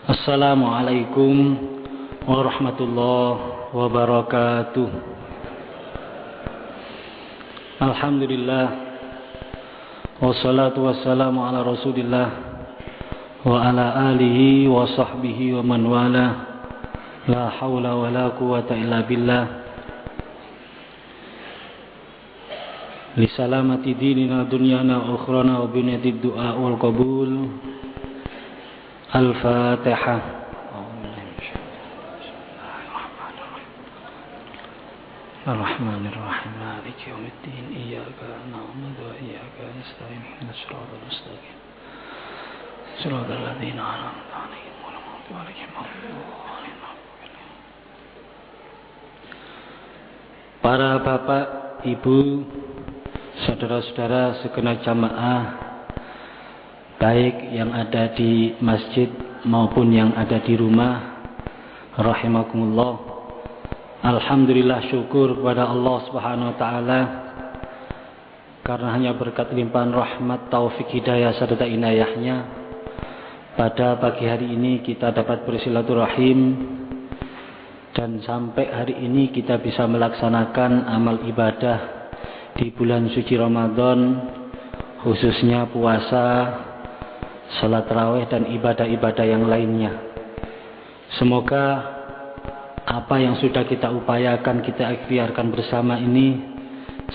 Assalamualaikum warahmatullahi wabarakatuh. Alhamdulillah, wassalatu wassalamu ala rasulillah wa ala alihi wa sahbihi wa man wala. La hawla wa la quwata illa billah. Li salamati dinina dunyana wa ukhrana wa bunyatid du'a wal qabul. Al-Fatihah. Ar-Rahmanir-Rahim. Maliki yaumiddin. Iyyaka na'budu wa iyyaka nasta'in. Ihdinas siratal mustaqim. Siratal ladzina an'amta 'alaihim ghairil maghdubi 'alaihim waladdallin. Para bapak, ibu, saudara-saudara segenap jamaah, baik yang ada di masjid maupun yang ada di rumah, rahimakumullah. Alhamdulillah, syukur kepada Allah Subhanahu wa taala karena hanya berkat limpahan rahmat, taufik, hidayah serta inayahnya pada pagi hari ini kita dapat bersilaturahim dan sampai hari ini kita bisa melaksanakan amal ibadah di bulan suci Ramadan, khususnya puasa, salat tarawih dan ibadah-ibadah yang lainnya. Semoga apa yang sudah kita upayakan, kita ikhtiarkan bersama ini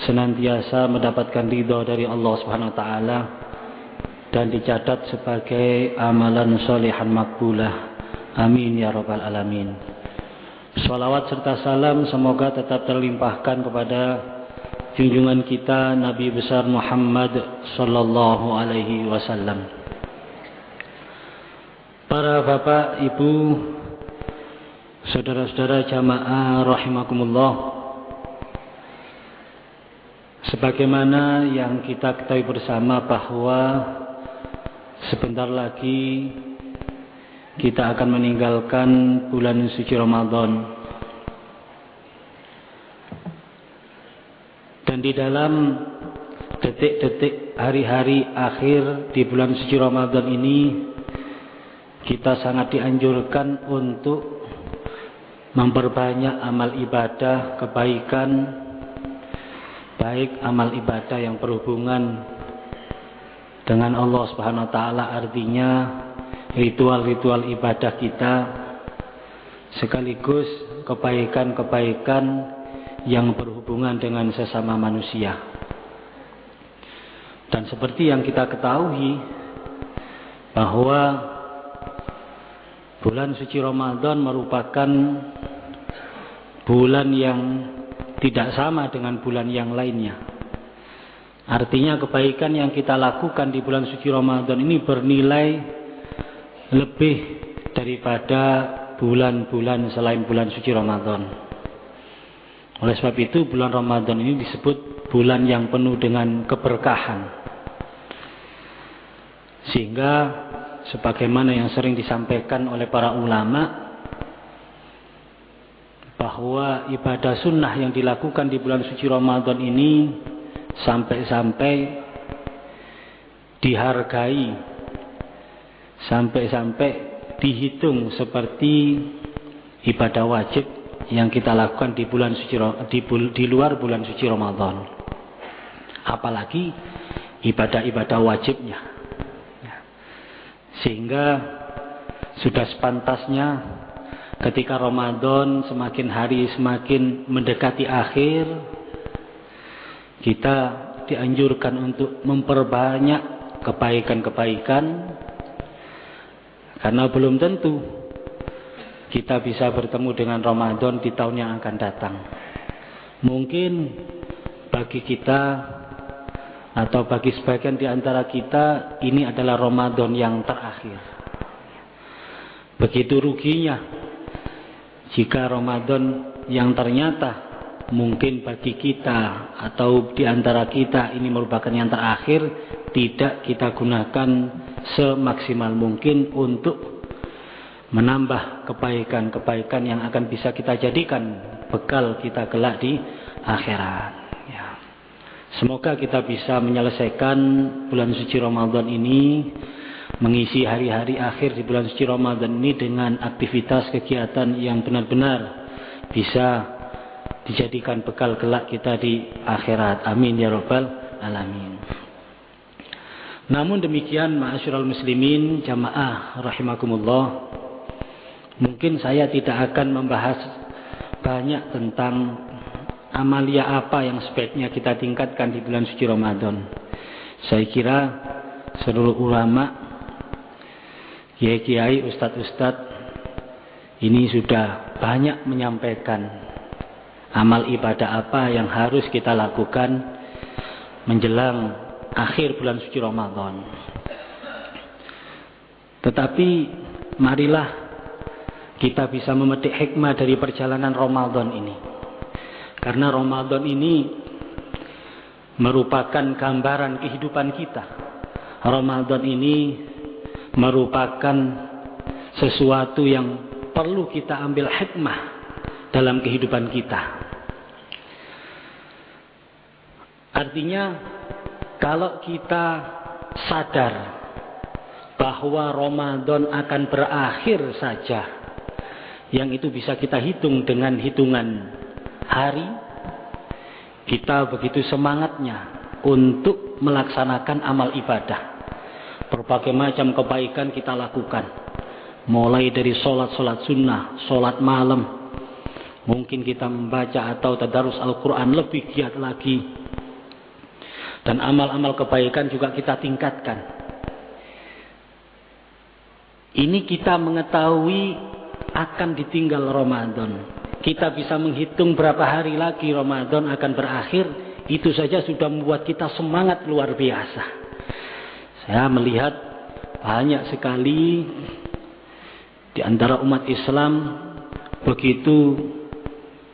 senantiasa mendapatkan ridha dari Allah Subhanahu wa taala dan dicatat sebagai amalan sholihan makbulah. Amin ya rabbal alamin. Shalawat serta salam semoga tetap terlimpahkan kepada junjungan kita Nabi besar Muhammad sallallahu alaihi wasallam. Para bapak, ibu, saudara-saudara jamaah rahimakumullah, sebagaimana yang kita ketahui bersama bahwa sebentar lagi kita akan meninggalkan bulan suci Ramadan, dan di dalam detik-detik hari-hari akhir di bulan suci Ramadan ini kita sangat dianjurkan untuk memperbanyak amal ibadah, kebaikan, baik amal ibadah yang berhubungan dengan Allah Subhanahu wa taala, artinya ritual-ritual ibadah kita, sekaligus kebaikan-kebaikan yang berhubungan dengan sesama manusia. Dan seperti yang kita ketahui bahwa bulan suci Ramadan merupakan bulan yang tidak sama dengan bulan yang lainnya. Artinya kebaikan yang kita lakukan di bulan suci Ramadan ini bernilai lebih daripada bulan-bulan selain bulan suci Ramadan. Oleh sebab itu bulan Ramadan ini disebut bulan yang penuh dengan keberkahan. Sehingga sebagaimana yang sering disampaikan oleh para ulama, bahwa ibadah sunnah yang dilakukan di bulan suci Ramadan ini sampai-sampai dihargai, sampai-sampai dihitung seperti ibadah wajib yang kita lakukan di bulan suci, di luar bulan suci Ramadan. Apalagi ibadah-ibadah wajibnya. Sehingga sudah sepantasnya ketika Ramadan semakin hari semakin mendekati akhir, kita dianjurkan untuk memperbanyak kebaikan-kebaikan, karena belum tentu kita bisa bertemu dengan Ramadan di tahun yang akan datang. Mungkin bagi kita atau bagi sebagian di antara kita ini adalah Ramadan yang terakhir. Begitu ruginya jika Ramadan yang ternyata mungkin bagi kita atau di antara kita ini merupakan yang terakhir tidak kita gunakan semaksimal mungkin untuk menambah kebaikan-kebaikan yang akan bisa kita jadikan bekal kita kelak di akhirat. Semoga kita bisa menyelesaikan bulan suci Ramadan ini mengisi hari-hari akhir di bulan suci Ramadan ini dengan aktivitas kegiatan yang benar-benar bisa dijadikan bekal kelak kita di akhirat. Amin ya rabbal alamin. Namun demikian, ma'asyiral muslimin jamaah rahimakumullah, mungkin saya tidak akan membahas banyak tentang amalia apa yang sebaiknya kita tingkatkan di bulan suci Ramadan. Saya kira seluruh ulama, kiai-kiai, ustadz-ustadz ini sudah banyak menyampaikan amal ibadah apa yang harus kita lakukan menjelang akhir bulan suci Ramadan. Tetapi marilah kita bisa memetik hikmah dari perjalanan Ramadan ini. Karena Ramadan ini merupakan gambaran kehidupan kita. Ramadan ini merupakan sesuatu yang perlu kita ambil hikmah dalam kehidupan kita. Artinya, kalau kita sadar bahwa Ramadan akan berakhir saja, yang itu bisa kita hitung dengan hitungan hari, kita begitu semangatnya untuk melaksanakan amal ibadah. Berbagai macam kebaikan kita lakukan, mulai dari sholat sunnah, sholat malam, mungkin kita membaca atau tadarus Al-Quran lebih giat lagi. Dan amal-amal kebaikan juga kita tingkatkan. Ini kita mengetahui akan ditinggal Ramadan. Kita bisa menghitung berapa hari lagi Ramadan akan berakhir. Itu saja sudah membuat kita semangat luar biasa. Saya melihat banyak sekali di antara umat Islam begitu,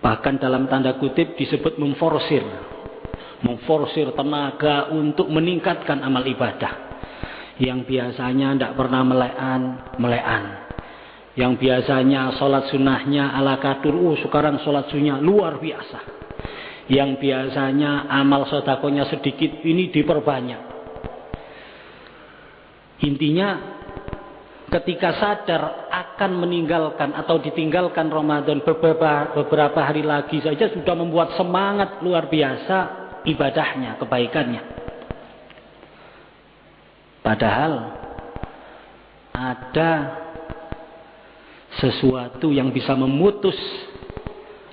bahkan dalam tanda kutip disebut memforsir tenaga untuk meningkatkan amal ibadah. Yang biasanya tidak pernah melean. Yang biasanya sholat sunnahnya ala kadur, sekarang sholat sunnah luar biasa. Yang biasanya amal sedekahnya sedikit, ini diperbanyak. Intinya, ketika sadar akan meninggalkan atau ditinggalkan Ramadan beberapa hari lagi saja sudah membuat semangat luar biasa ibadahnya, kebaikannya. Padahal ada sesuatu yang bisa memutus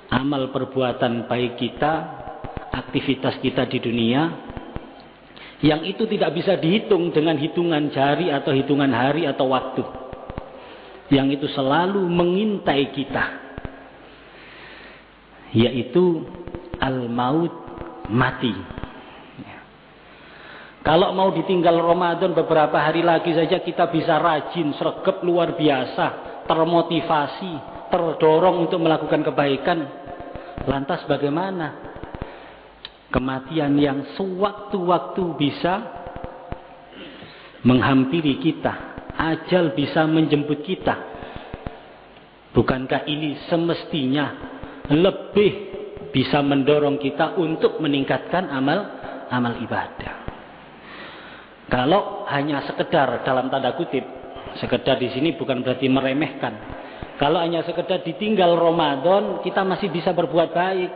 amal perbuatan baik kita, aktivitas kita di dunia, yang itu tidak bisa dihitung dengan hitungan jari atau hitungan hari atau waktu, yang itu selalu mengintai kita, yaitu al-maut, mati. Kalau mau ditinggal Ramadan beberapa hari lagi saja kita bisa rajin, sregep luar biasa, termotivasi, terdorong untuk melakukan kebaikan. Lantas bagaimana kematian yang sewaktu-waktu bisa menghampiri kita, ajal bisa menjemput kita? Bukankah ini semestinya lebih bisa mendorong kita untuk meningkatkan amal ibadah? Kalau hanya sekedar, dalam tanda kutip, sekedar di sini bukan berarti meremehkan. Kalau hanya sekedar ditinggal Ramadan, kita masih bisa berbuat baik.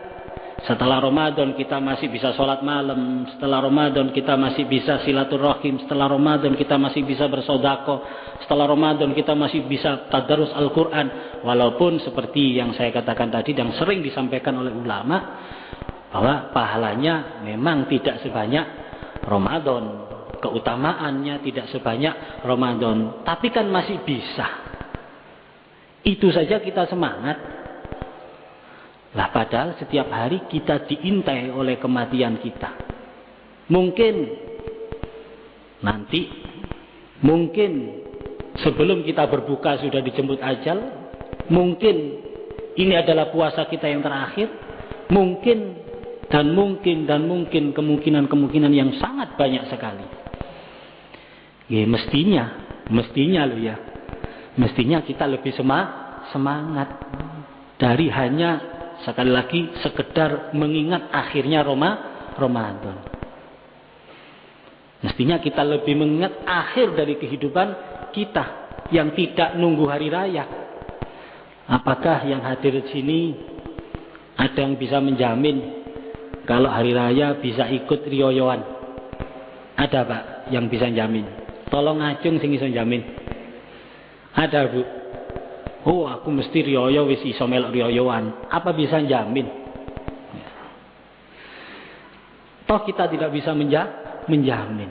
Setelah Ramadan kita masih bisa sholat malam. Setelah Ramadan kita masih bisa silaturahim. Setelah Ramadan kita masih bisa bersedekah. Setelah Ramadan kita masih bisa tadarus Al-Quran. Walaupun seperti yang saya katakan tadi, yang sering disampaikan oleh ulama, bahwa pahalanya memang tidak sebanyak Ramadan, keutamaannya tidak sebanyak Ramadan, tapi kan masih bisa. Itu saja kita semangat. Lah padahal setiap hari kita diintai oleh kematian kita. Mungkin nanti, mungkin sebelum kita berbuka sudah dijemput ajal, mungkin ini adalah puasa kita yang terakhir, mungkin dan mungkin kemungkinan yang sangat banyak sekali. Ya mestinya loh ya. Mestinya kita lebih semangat dari hanya sekali lagi sekedar mengingat akhirnya Ramadan. Mestinya kita lebih mengingat akhir dari kehidupan kita yang tidak nunggu hari raya. Apakah yang hadir di sini ada yang bisa menjamin kalau hari raya bisa ikut riyoyoan? Ada Pak yang bisa jamin? Tolong ngacung sing iso jamin. Ada Bu? Oh, aku mesti riyoyo wis iso melok riyoyoan. Apa bisa jamin? Toh kita tidak bisa menjamin.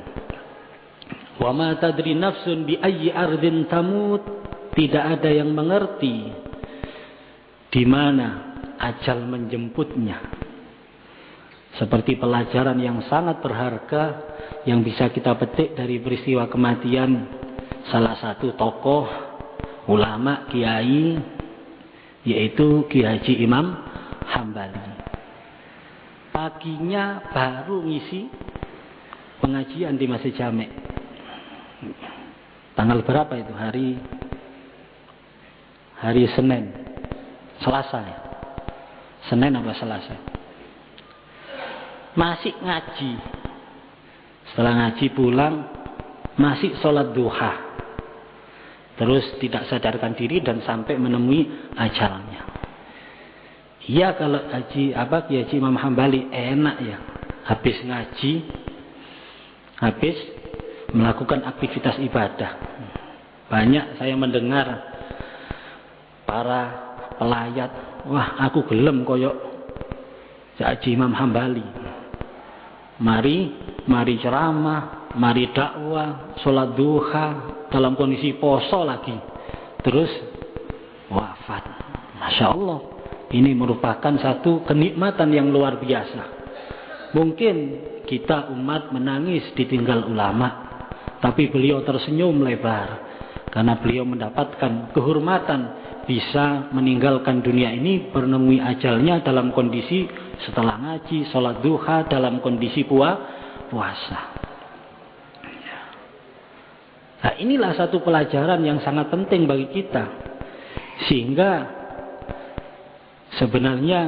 Wa ma tadri nafsun bi ayyi ardin tamut. Tidak ada yang mengerti di mana ajal menjemputnya. Seperti pelajaran yang sangat berharga yang bisa kita petik dari peristiwa kematian salah satu tokoh ulama kiai, yaitu Kiai Haji Imam Hambali. Paginya baru ngisi pengajian di Masjid Jamek. Tanggal berapa itu? Hari Senin, Selasa ya? Senin apa Selasa? Masih ngaji. Setelah ngaji pulang masih sholat duha. Terus tidak sadarkan diri dan sampai menemui ajalnya. Iya, kalau Kiai Haji Imam Hambali enak ya. Habis ngaji, habis melakukan aktivitas ibadah. Banyak saya mendengar para pelayat, wah aku gelem koyok Haji Imam Hambali. Mari ceramah, mari dakwah, sholat duha, dalam kondisi poso lagi. Terus wafat. Masya Allah. Ini merupakan satu kenikmatan yang luar biasa. Mungkin kita umat menangis ditinggal ulama, tapi beliau tersenyum lebar karena beliau mendapatkan kehormatan bisa meninggalkan dunia ini, menemui ajalnya dalam kondisi setelah ngaji, sholat duha, dalam kondisi puasa. Nah, inilah satu pelajaran yang sangat penting bagi kita, sehingga sebenarnya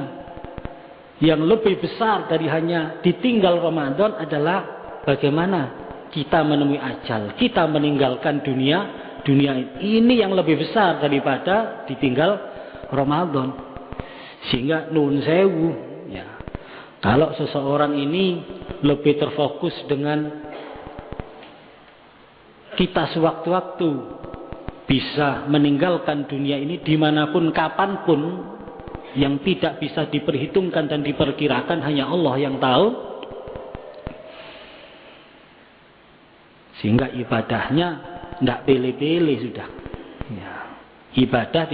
yang lebih besar dari hanya ditinggal Ramadan adalah bagaimana kita menemui ajal, kita meninggalkan dunia ini yang lebih besar daripada ditinggal Ramadan. Sehingga nun sewu ya, kalau seseorang ini lebih terfokus dengan kita sewaktu-waktu bisa meninggalkan dunia ini dimanapun kapanpun, yang tidak bisa diperhitungkan dan diperkirakan hanya Allah yang tahu, sehingga ibadahnya tidak pilih-pilih sudah ya. Ibadah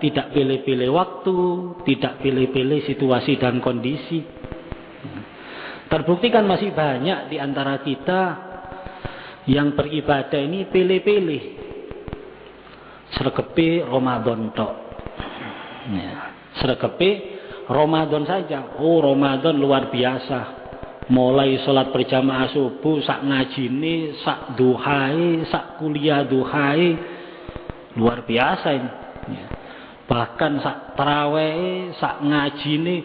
tidak pilih-pilih waktu, tidak pilih-pilih situasi dan kondisi. Terbukti kan masih banyak di antara kita yang beribadah ini pilih-pilih, sregepe Ramadan tok ya. Sregepe Ramadan saja. Oh, Ramadan luar biasa. Mulai sholat berjamaah subuh, sak ngajine, sak duhai, sak kuliah duhai, luar biasa ini. Ya. Bahkan sak taraweh, sak ngajine,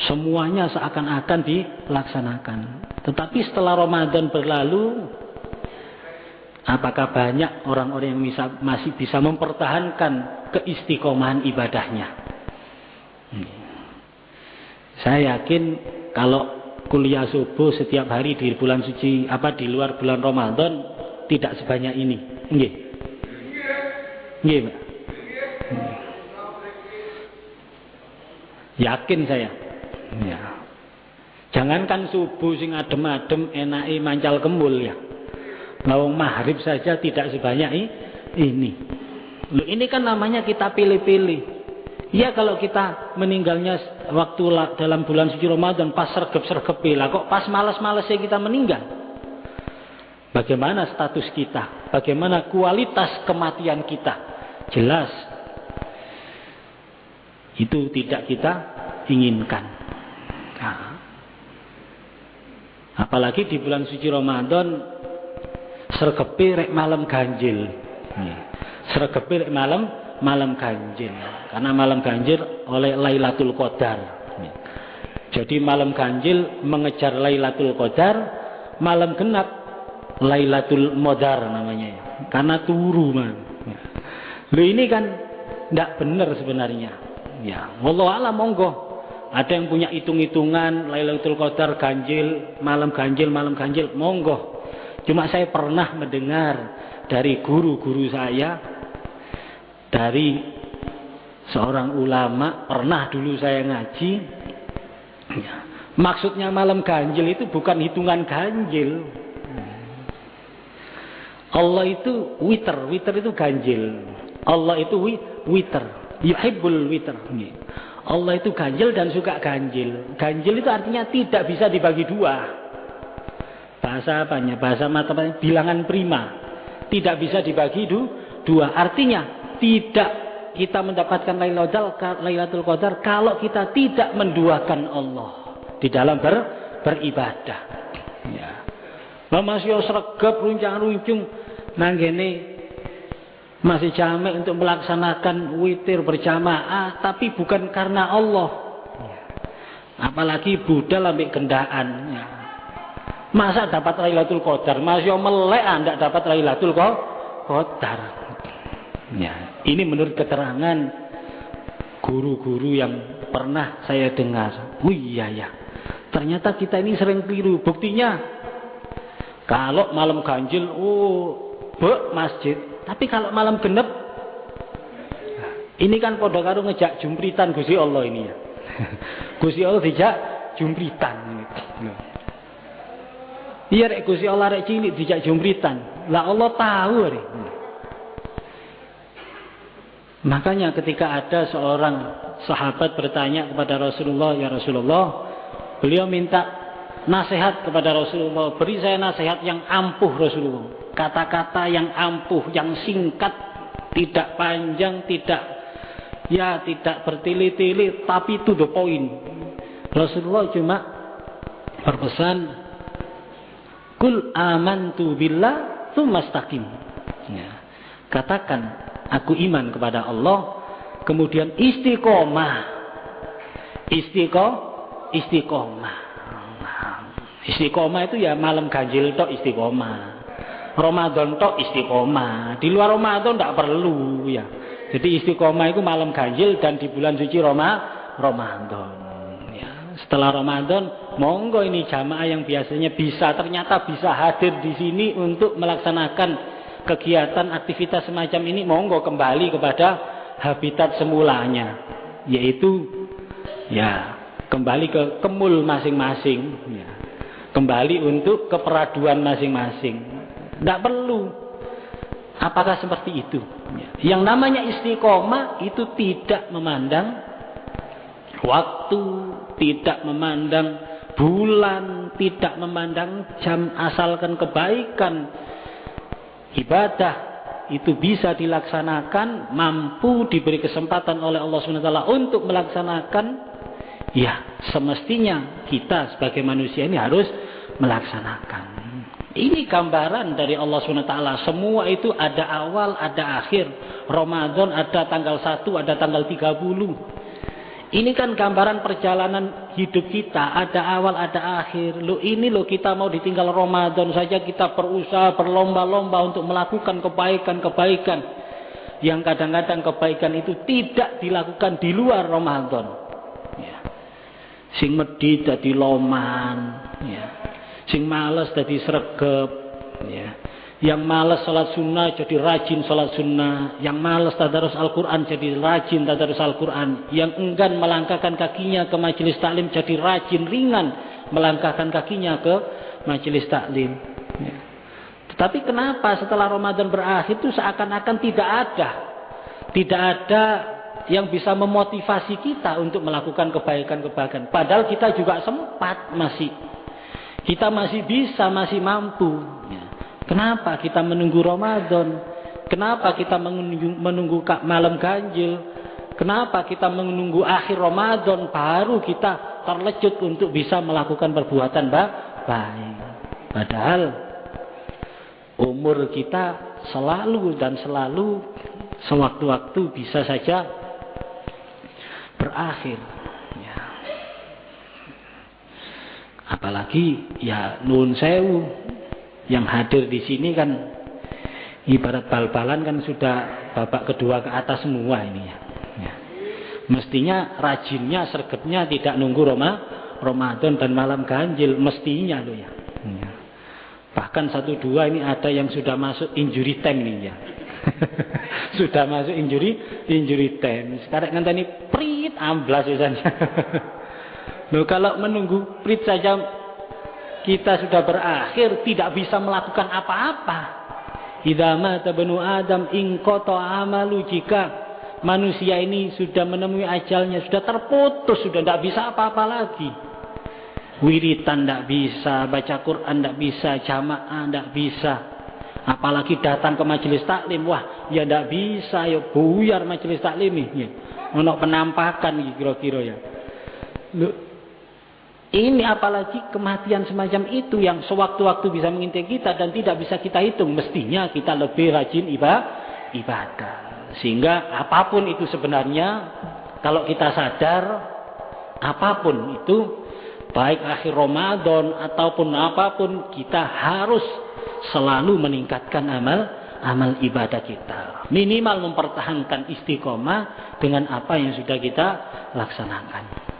semuanya seakan-akan dilaksanakan. Tetapi setelah Ramadan berlalu, apakah banyak orang-orang yang masih bisa mempertahankan keistiqomahan ibadahnya? Saya yakin kalau kuliah subuh setiap hari di bulan suci di luar bulan Ramadan tidak sebanyak ini. Nggih. Nggih, Pak. Yakin saya. Ya. Jangankan subuh sing adem-adem enake mancal kembul ya. Lawang maghrib saja tidak sebanyak ini. Loh, ini kan namanya kita pilih-pilih. Ya, kalau kita meninggalnya waktu dalam bulan suci Ramadan pas sergep-sergep lah, kok pas malas-malasnya kita meninggal. Bagaimana status kita? Bagaimana kualitas kematian kita? Jelas itu tidak kita inginkan. Nah, apalagi di bulan suci Ramadan sergepe rek malam ganjil. Sergepe rek malam ganjil. Karena malam ganjil oleh Lailatul Qadar. Jadi malam ganjil mengejar Lailatul Qadar, malam genap Lailatul Modar namanya ya. Karena turu man. Loh ini kan tidak benar sebenarnya. Ya, wallahu a'lam, monggo. Ada yang punya hitung-hitungan Lailatul Qadar ganjil, malam ganjil, monggo. Cuma saya pernah mendengar dari guru-guru saya, dari seorang ulama, pernah dulu saya ngaji. Ya, maksudnya malam ganjil itu bukan hitungan ganjil. Allah itu witer itu ganjil. Allah itu witer, yuhibbul witer. Allah itu ganjil dan suka ganjil. Ganjil itu artinya tidak bisa dibagi dua. Bahasa apanya? Bahasa matematika bilangan prima. Tidak bisa dibagi dua. Artinya tidak kita mendapatkan Lailatul Qadar kalau kita tidak menduakan Allah di dalam beribadah. Ya. Masih sregep runcang-runcung nanggene masih jamek untuk melaksanakan witir berjamaah, tapi bukan karena Allah. Apalagi budal ambek gendaan. Ya. Masa dapat Lailatul Qadar, masih melek ndak dapat Lailatul Qadar. Ya, ini menurut keterangan guru-guru yang pernah saya dengar. Oh iya ya. Ternyata kita ini sering keliru. Buktinya kalau malam ganjil masjid, tapi kalau malam genep ini kan padha karo ngejak jumpritan Gusti Allah ini ya. Gusti Allah dijak jumpritan. Iya rek Gusti Allah rek cilik dijak jumpritan. Lah Allah tahu rek. Makanya ketika ada seorang sahabat bertanya kepada Rasulullah, ya Rasulullah, beliau minta nasihat kepada Rasulullah, beri saya nasihat yang ampuh Rasulullah. Kata-kata yang ampuh, yang singkat, tidak panjang, tidak bertele-tele, tapi to the point. Rasulullah cuma berpesan, Kul amantu billah tsumma istaqim. Ya. Katakan, aku iman kepada Allah, kemudian istiqomah. Istiqomah. Istiqomah itu ya malam ganjil tok istiqomah. Ramadan tok istiqomah. Di luar Ramadan tidak perlu ya. Jadi istiqomah itu malam ganjil dan di bulan suci Ramadan. Ya. Setelah Ramadan, monggo ini jamaah yang biasanya ternyata bisa hadir di sini untuk melaksanakan kegiatan aktivitas semacam ini, monggo kembali kepada habitat semulanya, yaitu ya kembali ke kemul masing-masing. Ya. Kembali untuk keperaduan masing-masing. Tidak perlu. Apakah seperti itu? Yang namanya istiqomah itu tidak memandang waktu, tidak memandang bulan, tidak memandang jam, asalkan kebaikan ibadah itu bisa dilaksanakan, mampu diberi kesempatan oleh Allah SWT untuk melaksanakan, ya semestinya kita sebagai manusia ini harus melaksanakan. Ini gambaran dari Allah SWT. Semua itu ada awal, ada akhir. Ramadan ada tanggal 1, ada tanggal 30. Ini kan gambaran perjalanan hidup kita. Ada awal, ada akhir. Ini kita mau ditinggal Ramadan saja, kita berusaha berlomba-lomba untuk melakukan kebaikan-kebaikan. Yang kadang-kadang kebaikan itu tidak dilakukan di luar Ramadan. Ya. Sing medhit dadi loman, ya. Sing males dadi sregep, ya. Yang males salat sunnah jadi rajin salat sunnah, yang males tadarus Al-Qur'an jadi rajin tadarus Al-Qur'an, yang enggan melangkahkan kakinya ke majelis taklim jadi rajin ringan melangkahkan kakinya ke majelis taklim. Ya. Tetapi kenapa setelah Ramadan berakhir itu seakan-akan tidak ada yang bisa memotivasi kita untuk melakukan kebaikan-kebaikan. Padahal kita juga sempat kita masih bisa, masih mampu. Ya. Kenapa kita menunggu Ramadan? Kenapa kita menunggu malam ganjil? Kenapa kita menunggu akhir Ramadan baru kita terlecut untuk bisa melakukan perbuatan baik? Padahal umur kita selalu sewaktu-waktu bisa saja berakhir. Ya. Apalagi ya nun sewu, Yang hadir di sini kan ibarat bal-balan kan sudah babak kedua ke atas semua ini ya. Mestinya rajinnya, sergetnya tidak nunggu Ramadan dan malam ganjil, mestinya loh ya. Bahkan 1-2 ini ada yang sudah masuk injury time nih ya. Sudah masuk injury time. Sekarang ngenteni prit amblas saja. Loh, kalau menunggu prit saja kita sudah berakhir, tidak bisa melakukan apa-apa. Idza mata banu Adam inqata amalu, jika manusia ini sudah menemui ajalnya, sudah terputus, sudah tidak bisa apa-apa lagi. Wiritan tidak bisa, baca Quran tidak bisa, jamaah tidak bisa. Apalagi datang ke majelis taklim, wah ya tidak bisa, ya buyar majelis taklim ini. Ono penampakan kira-kira ya. Loh, ini apalagi kematian semacam itu yang sewaktu-waktu bisa mengintai kita dan tidak bisa kita hitung. Mestinya kita lebih rajin ibadah. Sehingga apapun itu sebenarnya, kalau kita sadar, apapun itu, baik akhir Ramadan ataupun apapun, kita harus selalu meningkatkan amal ibadah kita. Minimal mempertahankan istiqomah dengan apa yang sudah kita laksanakan.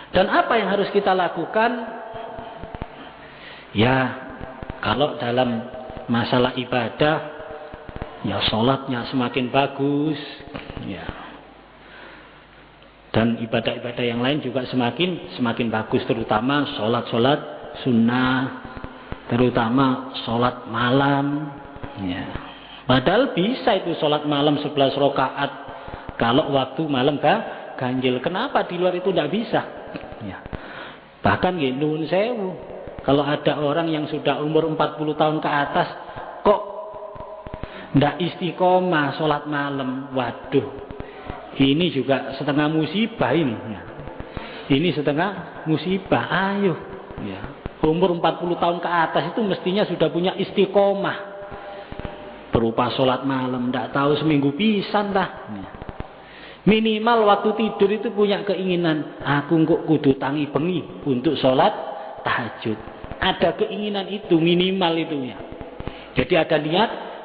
Dan apa yang harus kita lakukan? Ya, kalau dalam masalah ibadah, ya sholatnya semakin bagus, ya. Dan ibadah-ibadah yang lain juga semakin bagus, terutama sholat sunnah, terutama sholat malam, ya. Padahal bisa itu sholat malam 11 rakaat kalau waktu malam ganjil. Kenapa di luar itu tidak bisa? Ya. Bahkan nuwun sewu, kalau ada orang yang sudah umur 40 tahun ke atas kok ndak istiqomah sholat malam, waduh, ini juga setengah musibah ini. Ya. Ini setengah musibah. Ayo, ya. Umur 40 tahun ke atas itu mestinya sudah punya istiqomah berupa sholat malam, ndak tahu seminggu pisan dah. Ya. Minimal waktu tidur itu punya keinginan, aku kok kudu tangi bengi untuk sholat tahajud. Ada keinginan itu minimal itu ya. Jadi ada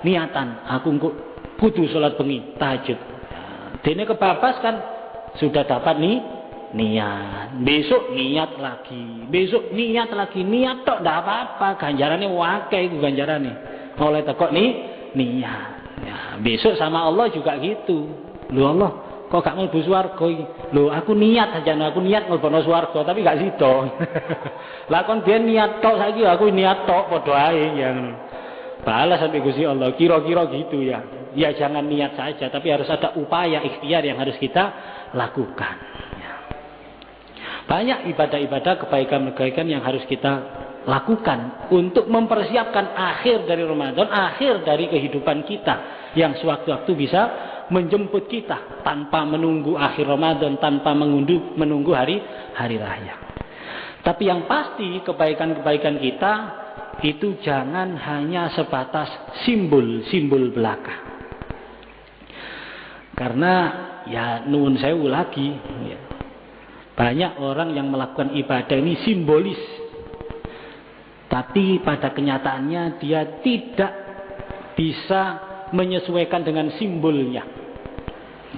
niatan, aku kok kudu sholat bengi tahajud. Dene kebabas kan sudah dapat niat. Besok niat lagi, besok niat lagi, niat tok ndak apa-apa, ganjarane wakeh iku ganjarane. Oleh tekok niat. Ya, besok sama Allah juga gitu. Lho Allah, kok gak mlebu swarga iki? Lho aku niat aja, aku niat mlebu swarga tapi gak sida. Lah kon biyen niat tok, saiki aku niat tok padha ae ya ngono. Balas sampai Gusti Allah, kira-kira gitu ya. Ya jangan niat saja, tapi harus ada upaya ikhtiar yang harus kita lakukan. Ya. Banyak ibadah-ibadah, kebaikan-kebaikan yang harus kita lakukan untuk mempersiapkan akhir dari Ramadan, akhir dari kehidupan kita yang sewaktu-waktu bisa menjemput kita tanpa menunggu akhir Ramadan, tanpa menunggu hari raya. Tapi yang pasti kebaikan-kebaikan kita itu jangan hanya sebatas simbol-simbol belaka. Karena ya nuwun sewu lagi ya, banyak orang yang melakukan ibadah ini simbolis, tapi pada kenyataannya dia tidak bisa menyesuaikan dengan simbolnya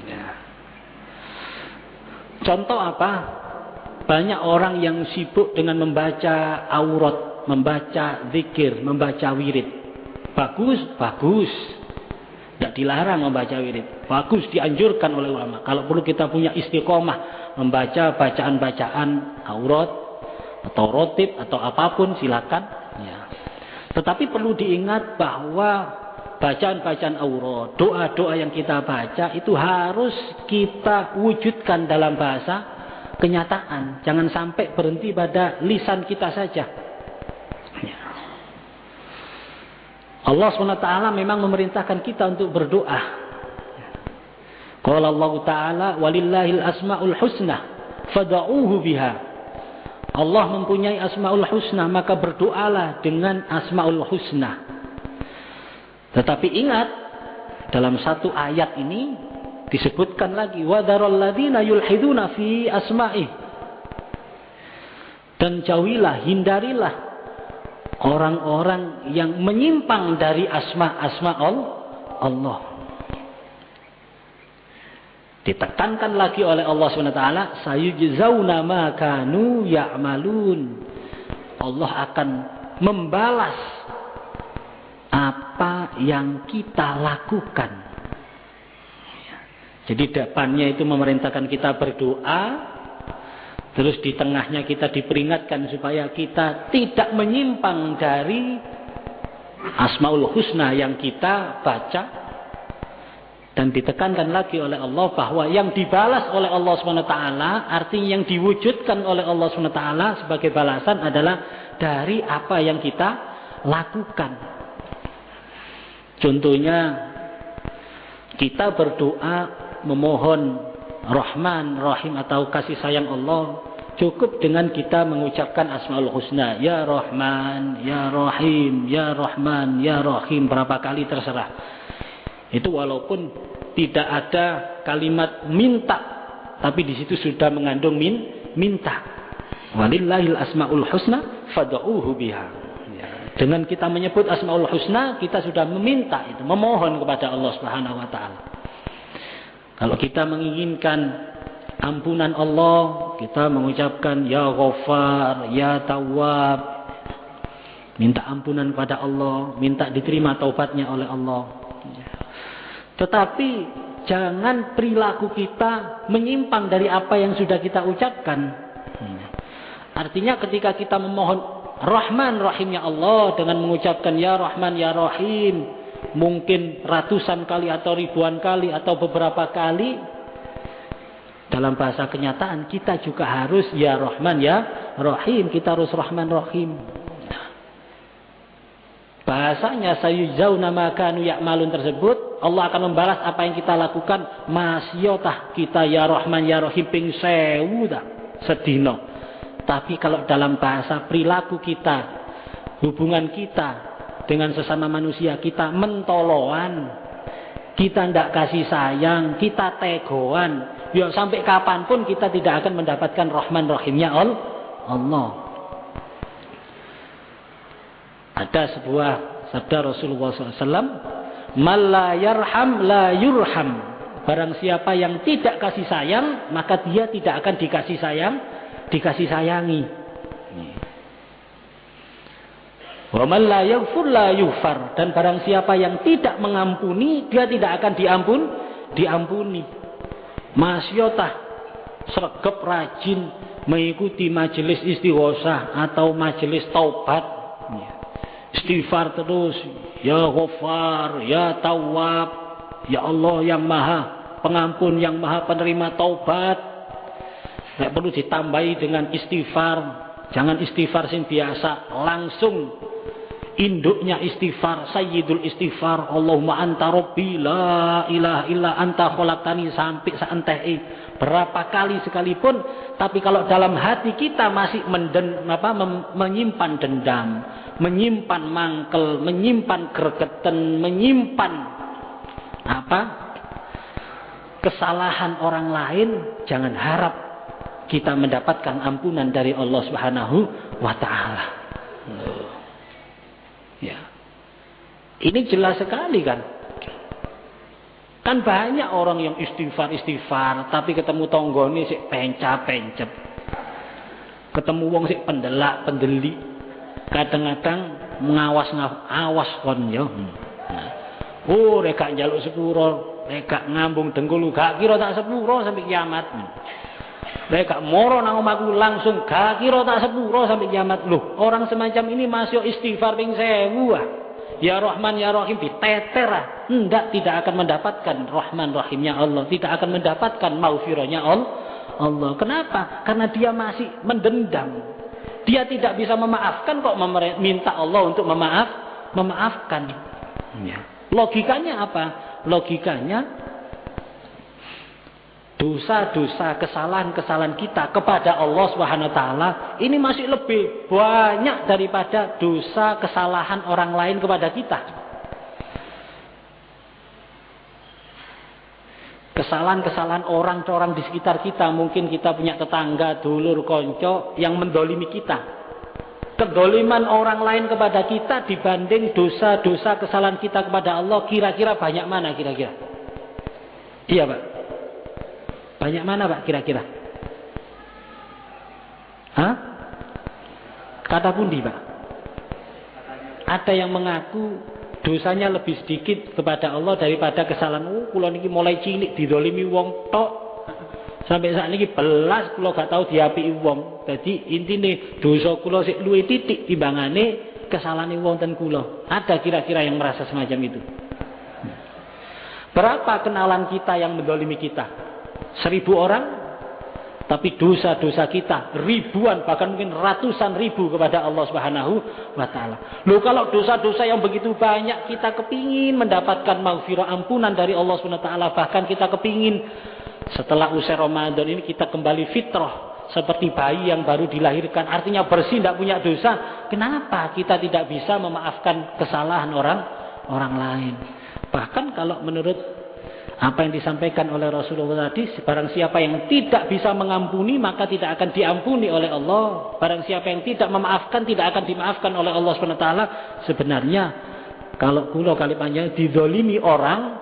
ya. Contoh apa? Banyak orang yang sibuk dengan membaca aurat, membaca zikir, membaca wirid. Bagus. Tidak dilarang membaca wirid. Bagus, dianjurkan oleh ulama. Kalau perlu kita punya istiqomah membaca bacaan-bacaan aurat atau rotib atau apapun silakan. Ya. Tetapi perlu diingat bahwa bacaan-bacaan aurat, doa-doa yang kita baca itu harus kita wujudkan dalam bahasa kenyataan. Jangan sampai berhenti pada lisan kita saja. Ya. Allah SWT memang memerintahkan kita untuk berdoa. Qala Allah Ta'ala walillahil asma'ul husna fada'uhu biha. Allah mempunyai asma'ul husna, maka berdoalah dengan asma'ul husna. Tetapi ingat, dalam satu ayat ini disebutkan lagi wadarul ladzina yulhiduna fi asma'i. Dan jauhilah, hindarilah orang-orang yang menyimpang dari asma-asma Allah. Ditekankan lagi oleh Allah SWT, sayujzauna ma kanu ya'malun. Allah akan membalas apa yang kita lakukan. Jadi depannya itu memerintahkan kita berdoa, terus di tengahnya kita diperingatkan supaya kita tidak menyimpang dari Asmaul Husna yang kita baca. Dan ditekankan lagi oleh Allah bahwa yang dibalas oleh Allah SWT, artinya yang diwujudkan oleh Allah SWT sebagai balasan adalah dari apa yang kita lakukan. Contohnya, kita berdoa memohon Rahman, Rahim atau kasih sayang Allah, cukup dengan kita mengucapkan Asmaul Husna, Ya Rahman, Ya Rahim, Ya Rahman, Ya Rahim, berapa kali terserah. Itu walaupun tidak ada kalimat minta, tapi di situ sudah mengandung minta. Walillahil asmaul husna fad'uuhu biha. Ya. Dengan kita menyebut asmaul husna, kita sudah meminta itu, memohon kepada Allah Subhanahu wa taala. Kalau kita menginginkan ampunan Allah, kita mengucapkan Ya Ghaffar, Ya Tawwab. Minta ampunan kepada Allah, minta diterima taubatnya oleh Allah. Tetapi jangan perilaku kita menyimpang dari apa yang sudah kita ucapkan. Artinya ketika kita memohon Rahman Rahimnya Allah dengan mengucapkan Ya Rahman Ya Rahim, mungkin ratusan kali atau ribuan kali atau beberapa kali, dalam bahasa kenyataan kita juga harus Ya Rahman Ya Rahim, kita harus Rahman Rahim. Bahasanya sayujzauna ma kanu ya'malun tersebut, Allah akan membalas apa yang kita lakukan. Masyotah kita Ya Rahman Ya Rahim ping 1000 sedina. Tapi kalau dalam bahasa perilaku kita, hubungan kita dengan sesama manusia, kita mentoloan, kita tidak kasih sayang, kita tegoan, ya sampai kapanpun kita tidak akan mendapatkan Rahman Rahimnya Allah. Ada sebuah sabda Rasulullah SAW, "Man la yarham la yurham." Barang siapa yang tidak kasih sayang, maka dia tidak akan dikasih sayangi. Wa man la yaghfur la yughfar. Dan barang siapa yang tidak mengampuni, dia tidak akan diampuni. Masyotah, sregep rajin mengikuti majelis istighosah atau majelis taubat. Istighfar terus, Ya Ghaffar, Ya Tawwab, Ya Allah yang maha pengampun, yang maha penerima taubat. Tidak perlu ditambahi dengan istighfar. Jangan istighfar sing biasa, langsung induknya istighfar, sayyidul istighfar, Allahumma anta rabbi la ilaha illa anta khalaqtani, sampai saenteh berapa kali sekalipun. Tapi kalau dalam hati kita masih menyimpan dendam, menyimpan mangkel, menyimpan gregeten, menyimpan kesalahan orang lain, jangan harap kita mendapatkan ampunan dari Allah Subhanahu wa taala. Ya. Ini jelas sekali kan? Kan banyak orang yang istighfar, tapi ketemu tonggone sik pencap-pencep. Ketemu wong sik pendelak-pendeli. Kadang-kadang awas kon yo. Oh, rek gak njaluk sepuro, rek gak ngambung dengkul, gak kira tak sepuro sampai kiamat. Rek gak moro nang omahku langsung, gak kira tak sepuro sampai kiamat. Loh, orang semacam ini masih istighfar ping 1000. Ya Rahman Ya Rahim diteter, tidak akan mendapatkan Rahman Rahimnya Allah, tidak akan mendapatkan maghfirahnya Allah. Kenapa? Karena dia masih mendendam. Dia tidak bisa memaafkan kok minta Allah untuk memaafkan. Ya. Logikanya apa? Logikanya dosa-dosa, kesalahan-kesalahan kita kepada Allah Subhanahu wa taala ini masih lebih banyak daripada dosa kesalahan orang lain kepada kita. Kesalahan-kesalahan orang-orang di sekitar kita, mungkin kita punya tetangga, dulur, konco yang mendolimi kita. Kedoliman orang lain kepada kita dibanding dosa-dosa kesalahan kita kepada Allah, kira-kira banyak mana kira-kira? Iya Pak. Banyak mana Pak kira-kira? Hah? Kata pundi Pak? Ada yang mengaku dosanya lebih sedikit kepada Allah daripada kesalahan. Kula niki mulai cilik didolimi wong tok. Sampai saat ini belas kula gak tahu diapiki wong. Jadi intine dosa kula sik luwih titik timbangane kesalahane wonten kula. Ada kira-kira yang merasa semacam itu? Berapa kenalan kita yang mendolimi kita? 1000 orang? Tapi dosa-dosa kita ribuan, bahkan mungkin ratusan ribu kepada Allah Subhanahu wa ta'ala. Loh, kalau dosa-dosa yang begitu banyak kita kepingin mendapatkan maghfirah, ampunan dari Allah Subhanahu wa ta'ala, bahkan kita kepingin setelah usai Ramadan ini kita kembali fitrah seperti bayi yang baru dilahirkan, artinya bersih, tidak punya dosa. Kenapa kita tidak bisa memaafkan kesalahan orang lain? Bahkan kalau menurut apa yang disampaikan oleh Rasulullah tadi, barang siapa yang tidak bisa mengampuni maka tidak akan diampuni oleh Allah. Barang siapa yang tidak memaafkan tidak akan dimaafkan oleh Allah SWT. Sebenarnya kalau kula kali panjang didolimi orang,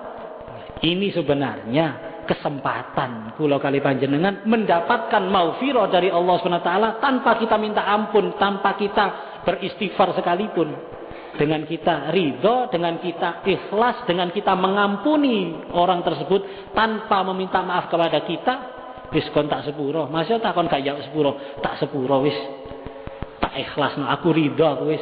ini sebenarnya kesempatan kula kali panjenengan mendapatkan maghfirah dari Allah SWT tanpa kita minta ampun, tanpa kita beristighfar sekalipun. Dengan kita ridho, dengan kita ikhlas, dengan kita mengampuni orang tersebut tanpa meminta maaf kepada kita, wis kon tak sepuro. Masih tak kon gak jawab sepuro, tak sepuro wis. Tak ikhlas, no, aku ridho aku wis.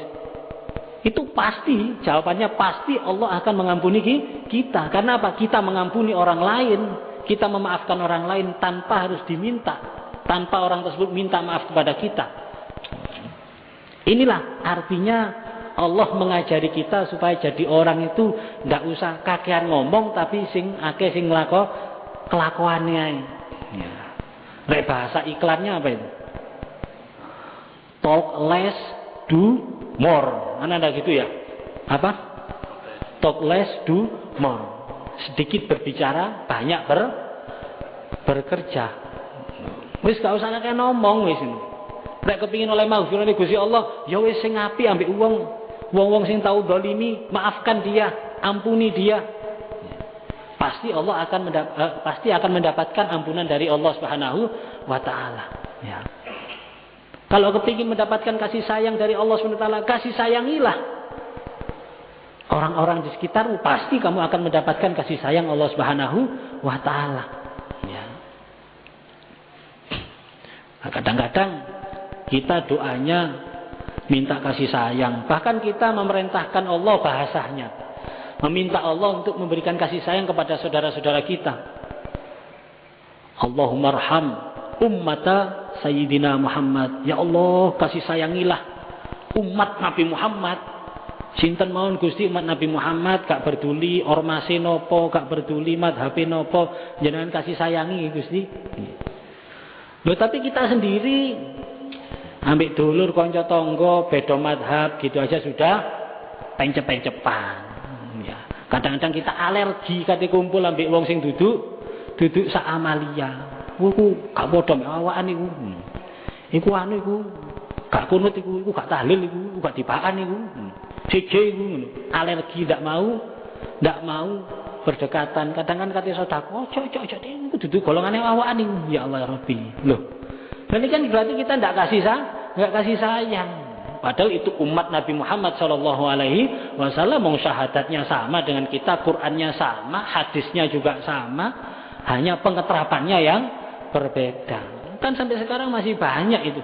Itu pasti, jawabannya pasti Allah akan mengampuni kita. Karena apa? Kita mengampuni orang lain, kita memaafkan orang lain tanpa harus diminta, tanpa orang tersebut minta maaf kepada kita. Inilah artinya Allah mengajari kita supaya jadi orang itu ndak usah kakean ngomong tapi sing akeh sing kelakuannya. Ya. Rek bahasa iklannya apa itu? Talk less, do more. Mana ada gitu ya? Apa? Talk less, do more. Sedikit berbicara, banyak bekerja. Wis gak usah kakean ngomong wis. Rek kepingin oleh maghfirah Gusti Allah, ya wis sing apik ambek wong sing tahu dolimi, maafkan dia, ampuni dia. Pasti Allah akan mendapatkan ampunan dari Allah Subhanahu wa ta'ala. Ya. Kalau kepingin mendapatkan kasih sayang dari Allah Subhanahu wa ta'ala, kasih sayangilah orang-orang di sekitarmu, pasti kamu akan mendapatkan kasih sayang Allah Subhanahu wa ta'ala. Ya. Nah, kadang-kadang kita doanya minta kasih sayang. Bahkan kita memerintahkan Allah bahasanya. Meminta Allah untuk memberikan kasih sayang kepada saudara-saudara kita. Allahumma arham ummata Sayyidina Muhammad. Ya Allah, kasih sayangilah umat Nabi Muhammad. Sinten mawon Gusti umat Nabi Muhammad, gak peduli ormase nopo, gak peduli madhabe nopo, jenengan kasih sayangi Gusti. Loh, tapi kita sendiri ambek dulur kanca tangga beda madhab gitu aja sudah pencep-pencepan. Ya. Kadang-kadang kita alergi kate kumpul ambek wong sing duduk sak amalia. Iku gak padha mek awakan iku. Iku anu iku gak kunut iku gak tahlil iku gak dibaan iku. Jeje iku alergi ndak mau berdekatan. Kadang-kadang kate sedekah, ojo iku dudu golongane awakan iku. Ya Allah ya Rabbi. Loh. Ini kan berarti kita tidak kasih sayang. Padahal itu umat Nabi Muhammad SAW, syahadatnya sama dengan kita, Qurannya sama, hadisnya juga sama, hanya pengeterapannya yang berbeda. Kan sampai sekarang masih banyak itu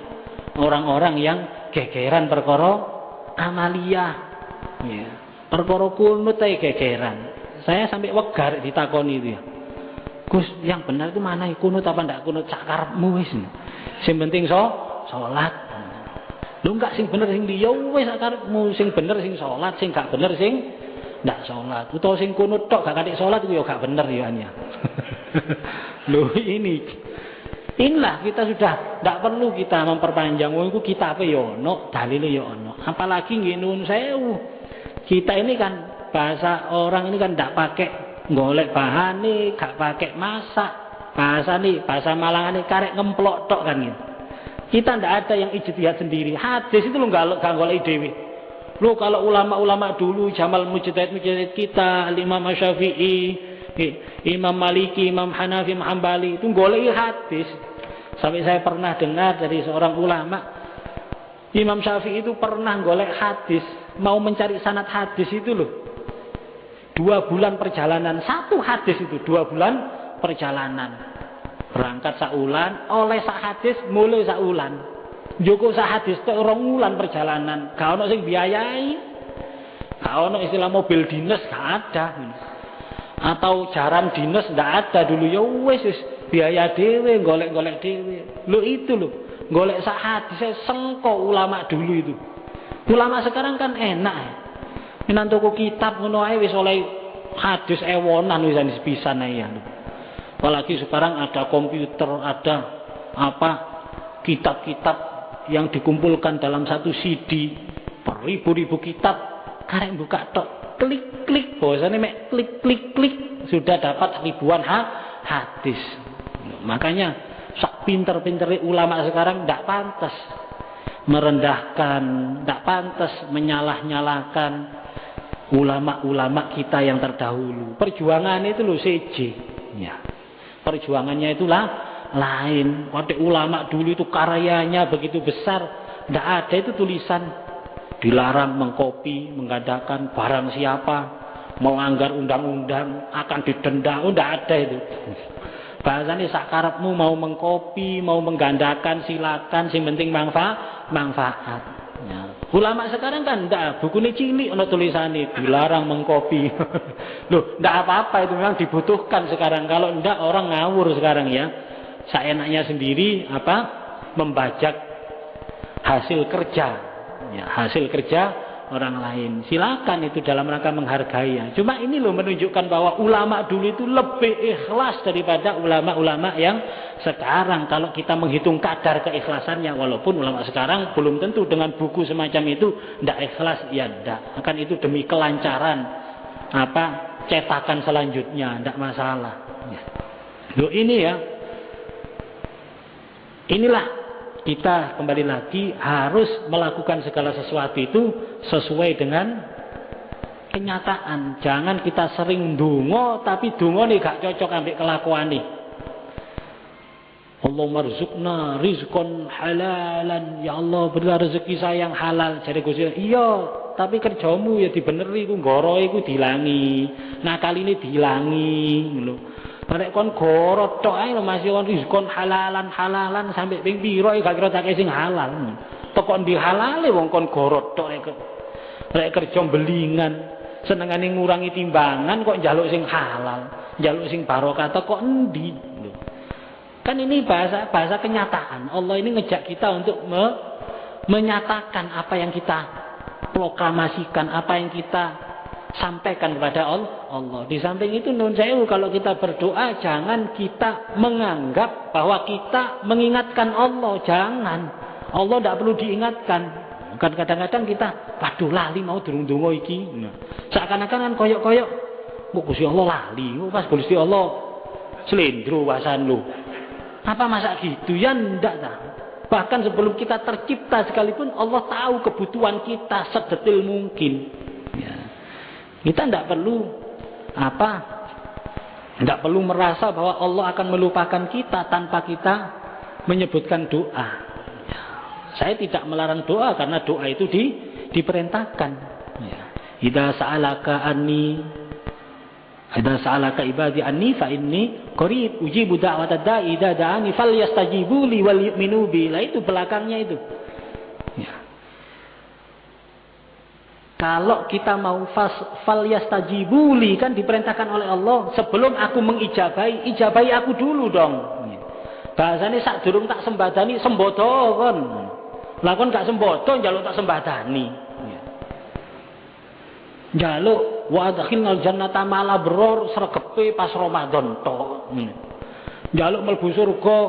orang-orang yang gegeran perkara amalia, ya. Perkara kunut ae gegeran. Saya sampai wegar ditakoni itu ya. Gus, yang benar itu mana? Kunut apa ndak kunut? Sakarepmu wis. Sing penting salat. Lho enggak sing bener sing liya wis sakarepmu, sing bener sing salat, sing gak bener sing ndak salat. Utawa sing kunut tok gak katik salat iku ya gak bener ya anya. Lho inilah kita sudah ndak perlu kita memperpanjang wong iku kitab ya ono, dalile ya ono. Apalagi nggih nuwun sewu. Kita ini kan bahasa orang ini kan ndak pakai golek bahane, gak pakai masak. Bahasa Malangane karek ngemplok tok kan gitu. Kita tidak ada yang ijtihad sendiri. Hadis itu lo nggak golek dewi. Lo kalau ulama-ulama dulu, Jamal mujtahid kita, Imam Syafi'i, Imam Maliki, Imam Hanafi, Imam Hambali itu golek hadis. Sampai saya pernah dengar dari seorang ulama, Imam Syafi'i itu pernah golek hadis, mau mencari sanad hadis itu loh. 2 bulan perjalanan, satu hadis itu 2 bulan perjalanan. Berangkat saulan, oleh sak hadis mulai saulan. Joko sak hadis tok 2 wulan perjalanan, gak ono sing biayai. Gak ono istilah mobil dinas gak ada. Atau jaran dinas ndak ada dulu, ya wis biaya dhewe, golek-golek dhewe. Lho itu lho, golek sak hadis sengko ulama dulu itu. Ulama sekarang kan enak ya. Minan toko kitab ngono ae wis oleh hadis ewonan wisan pisan ae ya. Apalagi sekarang ada komputer, ada apa kitab-kitab yang dikumpulkan dalam satu CD, beribu-ribu kitab, karek buka tok, klik-klik, bahwasane mek klik-klik-klik sudah dapat ribuan hadis. Makanya sak pinter-pintere ulama sekarang ndak pantas merendahkan, ndak pantas menyalah-nyalahkan ulama-ulama kita yang terdahulu. Perjuangan itu loh seje. Ya. Perjuangannya itulah lain. Waktu ulama dulu itu karyanya begitu besar, ndak ada itu tulisan dilarang mengkopi, mengadakan barang siapa melanggar undang-undang akan didenda. Oh, ndak ada itu. Bahasanya sakarepmu mau mengkopi, mau menggandakan silakan, sing penting manfaat. Ya. Ulama sekarang kan ndak, bukunya cilik ana tulisane dilarang mengkopi. Loh, ndak apa-apa itu memang dibutuhkan sekarang. Kalau ndak orang ngawur sekarang ya. Seenaknya sendiri apa? Membajak hasil kerja. Ya, hasil kerja orang lain. Silakan itu dalam rangka menghargai ya. Cuma ini loh menunjukkan bahwa ulama dulu itu lebih ikhlas daripada ulama-ulama yang sekarang. Kalau kita menghitung kadar keikhlasannya, walaupun ulama sekarang belum tentu dengan buku semacam itu tidak ikhlas, ya tidak. Akan itu demi kelancaran apa cetakan selanjutnya, tidak masalah. Ya. Loh ini ya. Inilah kita kembali lagi harus melakukan segala sesuatu itu sesuai dengan kenyataan. Jangan kita sering ndonga tapi ndonga nih gak cocok ambek kelakuan nih. Allahumma rzuqna rizqan halalan. Ya Allah berilah rezeki saya yang halal. Jare Gusti, iya, tapi kerjamu ya dibeneri iku ngoro iku dilangi. Nakaline dilangi lho. Nek kon gorot tok ae masih kon rizqan halalan sampai ping pira gak kira tak sing halal. Tok ndi halale wong kon gorot tok rek kerja belingan, senengane ngurangi timbangan kok njaluk sing halal, njaluk sing barokah kok endi. Kan ini bahasa kenyataan. Allah ini ngejak kita untuk menyatakan apa yang kita proklamasikan, apa yang kita sampaikan kepada Allah. Di samping itu nun sewu kalau kita berdoa jangan kita menganggap bahwa kita mengingatkan Allah. Jangan. Allah tidak perlu diingatkan. Kan kadang-kadang kita waduh lali mau durung-durung iki. Seakan-akan kan koyok-koyok kok Gusti Allah lali. Pas Gusti Allah slendro wasan lu. Apa masa gitu? Ya ndak dah. Bahkan sebelum kita tercipta sekalipun Allah tahu kebutuhan kita sedetil mungkin. Ya. Kita tidak perlu tidak perlu merasa bahwa Allah akan melupakan kita tanpa kita menyebutkan doa. Ya. Saya tidak melarang doa karena doa itu diperintahkan. Ya. Idza sa'alaka ibadi anni fa inni qarib ujibu da'watad da'i idza da'ani falyastajibu li wal yu'minu bi. Lah itu belakangnya itu. Ya. Kalau kita mau falyastajibuli kan diperintahkan oleh Allah sebelum aku ijabahi aku dulu dong. Bahasane sak durung tak sembadani sembodo kon. Lah kon gak sembodo njaluk tak sembadani. Njaluk wa adkhilnal jannata ma'al abror sregepe pas Ramadan tok. Njaluk mlebu surga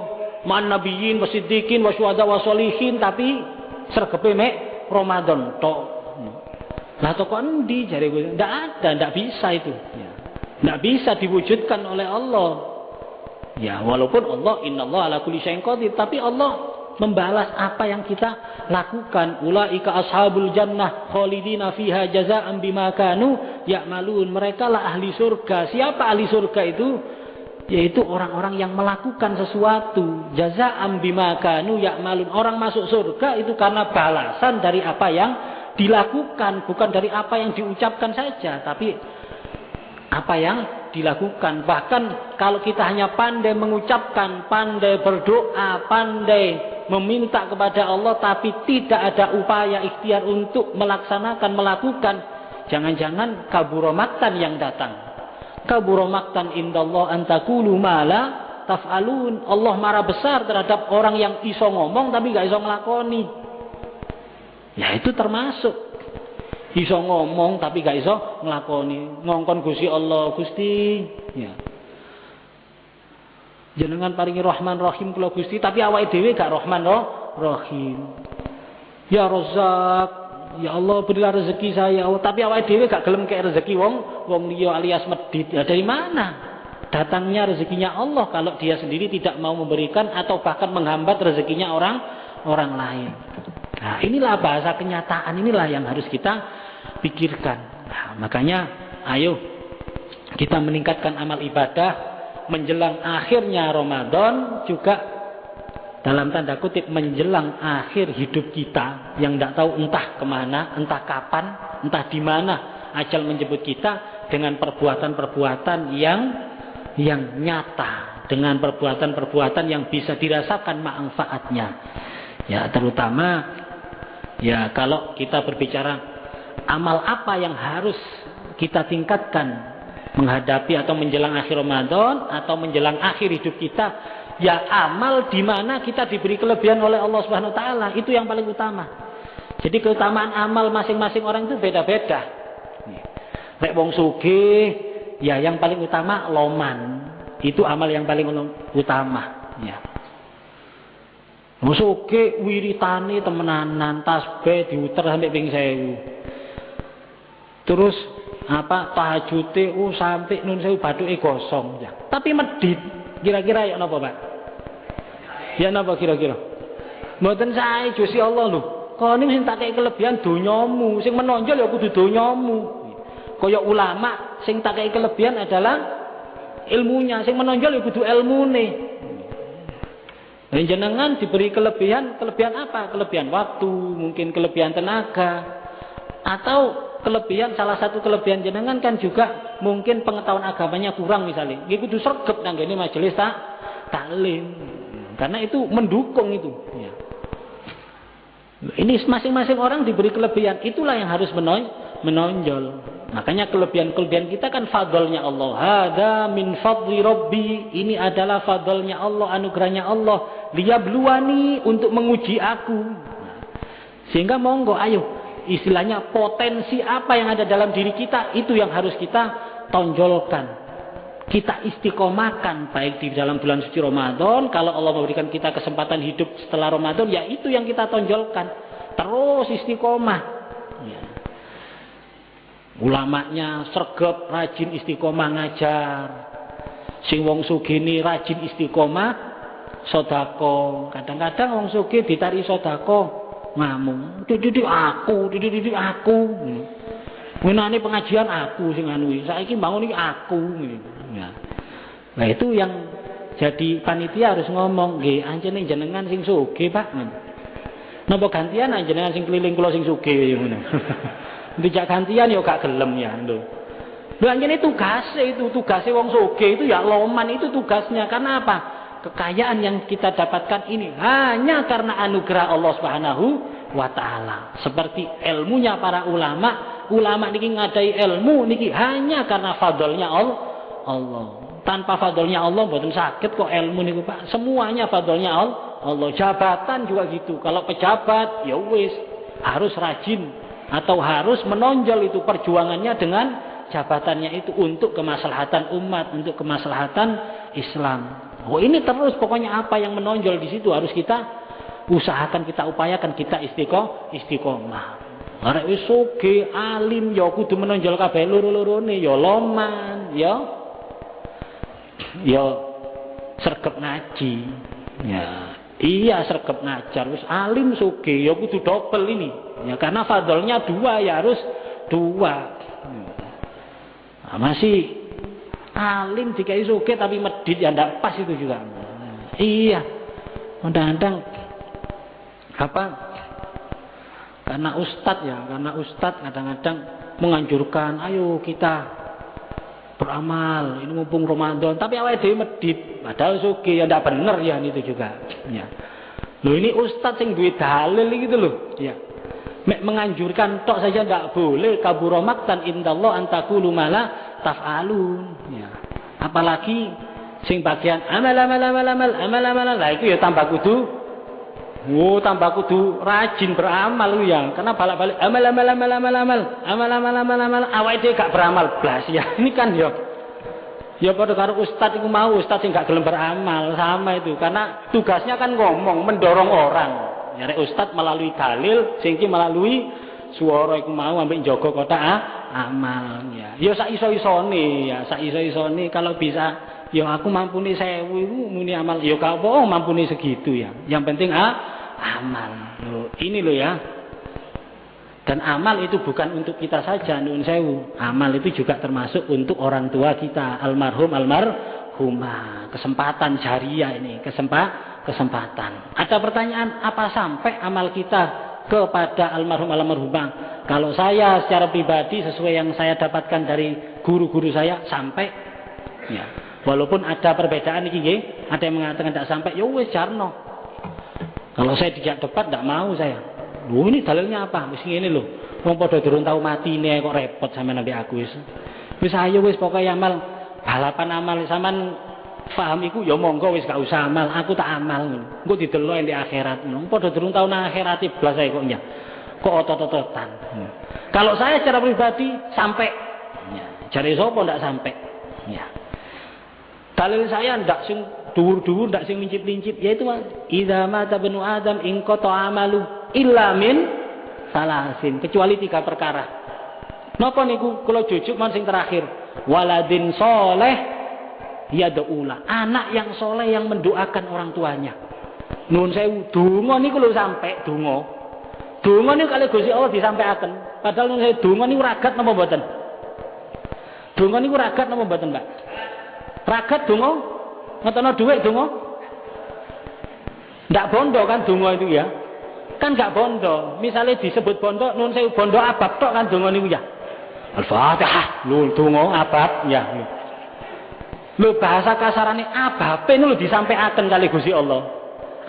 man nabiyyin wasiddiqin wasyuhada wasolihin tapi sregepe mek Ramadan tok. Lah toko endi jare gue? Ndak ada, ndak bisa itu. Ya. Ndak bisa diwujudkan oleh Allah. Ya, walaupun Allah innallaha ala kulli syai'in qadir, tapi Allah membalas apa yang kita lakukan. Ulaika ashabul jannah khalidina fiha jazaa'an bima kanu ya'malun. Mereka lah ahli surga. Siapa ahli surga itu? Yaitu orang-orang yang melakukan sesuatu. Jazaa'an bima kanu ya'malun. Orang masuk surga itu karena balasan dari apa yang dilakukan, bukan dari apa yang diucapkan saja, tapi apa yang dilakukan. Bahkan kalau kita hanya pandai mengucapkan, pandai berdoa, pandai meminta kepada Allah, tapi tidak ada upaya ikhtiar untuk melaksanakan, melakukan, jangan-jangan kaburomatan yang datang. Kaburomatan indallah antakulu mala taf'alun. Allah marah besar terhadap orang yang iso ngomong tapi gak iso ngelakoni. Ya itu termasuk iso ngomong tapi gak iso ngelakoni. Ngongkon Gusti Allah, Gusti ya jenengan paringi Rahman Rahim kula Gusti, tapi awake dhewe gak Rahman Rahim. Ya Razzaq, ya Allah berilah rezeki saya, tapi awake dhewe gak gelem kek rezeki wong liya alias medit. Ya dari mana datangnya rezekinya Allah kalau dia sendiri tidak mau memberikan atau bahkan menghambat rezekinya orang lain. Nah, inilah bahasa kenyataan, inilah yang harus kita pikirkan. Nah, makanya ayo kita meningkatkan amal ibadah menjelang akhirnya Ramadan, juga dalam tanda kutip menjelang akhir hidup kita yang tidak tahu entah kemana, entah kapan, entah di mana ajal menjemput kita, dengan perbuatan-perbuatan yang nyata, dengan perbuatan-perbuatan yang bisa dirasakan manfaatnya. Ya, terutama ya kalau kita berbicara amal apa yang harus kita tingkatkan menghadapi atau menjelang akhir Ramadan atau menjelang akhir hidup kita, ya amal di mana kita diberi kelebihan oleh Allah Subhanahu wa taala, itu yang paling utama. Jadi keutamaan amal masing-masing orang itu beda-beda. Nek wong sugih ya yang paling utama loman. Itu amal yang paling utama, ya. Musuke wiritane temenanan, tasbih diuter sampai ping 1000. Terus apa tahajute sampai nun 1000 bathuke gosong ya. Tapi medit kira-kira ya napa, Pak? Ya napa kira-kira? Mboten sae Gusti Allah lho. Kene sing tak kei kelebihan donyamu, sing menonjol ya kudu donyamu. Kaya ulama sing tak kei kelebihan adalah ilmunya, sing menonjol ya kudu ilmune. Jenengan diberi kelebihan apa? Kelebihan waktu, mungkin kelebihan tenaga, atau kelebihan, salah satu kelebihan jenengan kan juga mungkin pengetahuan agamanya kurang misalnya. Iki kudu sregep nang ngene majelis taklim. Karena itu mendukung itu, ya. Ini masing-masing orang diberi kelebihan, itulah yang harus menonjol. Makanya kelebihan-kelebihan kita kan fadlnya Allah. Hada min fadli Rabbi. Ini adalah fadlnya Allah, anugerahnya Allah. Liyabluwani, untuk menguji aku. Sehingga monggo ayo, istilahnya potensi apa yang ada dalam diri kita, itu yang harus kita tonjolkan. Kita istiqomahkan baik di dalam bulan suci Ramadan. Kalau Allah memberikan kita kesempatan hidup setelah Ramadan, ya itu yang kita tonjolkan. Terus istiqomah, ya. Ulamanya sregep, rajin istiqomah ngajar. Sing wong sugih ni rajin istiqomah sedekah. Kadang-kadang wong sugih ditari sedekah ngamuk. Didik aku. Menane pengajian aku sing anu iki. Saiki bangun iki aku gitu. Ya. Nah itu yang jadi panitia harus ngomong, nggih anjene jenengan sing sugih, Pak. Napa gantian jenengan sing keliling kula sing sugih ngono. Dijak gantian ya gak gelem ya lho. Lho anjene tugasnya wong sugih itu ya loman, itu tugasnya. Karena apa? Kekayaan yang kita dapatkan ini hanya karena anugerah Allah Subhanahu wa taala. Seperti ilmunya para ulama niki ngadai ilmu niki hanya karena fadlnya Allah. Tanpa fadlnya Allah mboten saged kok ilmu niku, Pak. Semuanya fadlnya Allah. Jabatan juga gitu. Kalau pejabat ya wis harus rajin atau harus menonjol itu perjuangannya dengan jabatannya itu untuk kemaslahatan umat, untuk kemaslahatan Islam. Oh ini terus pokoknya apa yang menonjol di situ harus kita usahakan, kita upayakan, kita istiqomah. Arek wis sugih alim ya kudu menonjol kabeh loro-lorone, ya loman, ya sregep ngaji. Ya, Iya sregep ngajar wis alim sugih ya kudu double ini. Ya karena fadlnya 2 ya harus 2. Nah, masih alim dikai sugih tapi medit ya ndak pas itu juga. Iya. Kadang-kadang apa? Karena ustadz kadang-kadang menganjurkan ayo kita beramal, ini mumpung Ramadan, tapi awake dhewe medhit, padahal sugih ya ndak bener ya itu juga. Ya. Loh ini ustaz sing duwe dalil gitu loh. Ya. Mek menganjurkan tok saja ndak boleh, kabura maqtan indallah antaqulu mala taf'alun. Ya. Apalagi sing bagian amal. Lah itu ya tambah kudu tambah kudu rajin beramal ya. Karena balik-balik amal. Awake dhewe gak beramal blas ya. Ini kan ya padha karo ustaz iku mau, ustaz sing gak gelem beramal sama itu. Karena tugasnya kan ngomong, mendorong orang. Ya rek ustaz melalui dalil, sing iki melalui suara iku mau ambek njaga kotak amal ya. Ya sak iso-isone kalau bisa ya aku mampuni 1000 iku muni amal ya gak apa mampuni segitu ya. Yang penting amal. Loh, ini loh ya. Dan amal itu bukan untuk kita saja, nuwun sewu. Amal itu juga termasuk untuk orang tua kita, almarhumah. Kesempatan jariah ini, kesempatan. Ada pertanyaan, apa sampai amal kita kepada almarhumah? Kalau saya secara pribadi sesuai yang saya dapatkan dari guru-guru saya sampai ya. Walaupun ada perbedaan iki nggih, ada yang mengatakan tidak sampai, ya wis jarno. Kalau saya dijak debat tidak mau saya. Loh ini dalilnya apa? Wis ngene lho. Wong padha durung tau matine kok repot sampean ambek aku wis. Wis ayo wis pokoke amal balapan amal sampean paham iku ya monggo wis gak usah amal, aku tak amal ngono. Engko didelok di akhirat ngono. Padha durung tau nang akhirat blas ae kok ya. Kok otot-ototan. Kalau saya secara pribadi sampai ya. Jare sapa ndak sampai? Ya. Dalil saya ndak sing dhuwur-dhuwur ndak sing lincip-lincip yaitu idza mata banu adam in qata amalu illa min salasin kecuali 3 perkara. Napa niku kula jujuk man sing terakhir waladin soleh yad'ula anak yang soleh yang mendoakan orang tuanya. Nuwun sewu donga niku lho sampai donga. Donga niku kalih Gusti Allah disampaikan. Padahal nuwun sewu donga niku ragat napa mboten? Donga niku ragat napa mboten, Mbak? Ragat donga ngetono dhuwit donga? Ndak bondo kan donga itu ya. Kan gak bondo. Misalnya disebut bondo, nun sewu bondo abab tok kan donga niku ya. Al-Fatihah, lho donga abab ya. Lho bahasa kasarane ababe niku lho disampaikan kali Gusti Allah.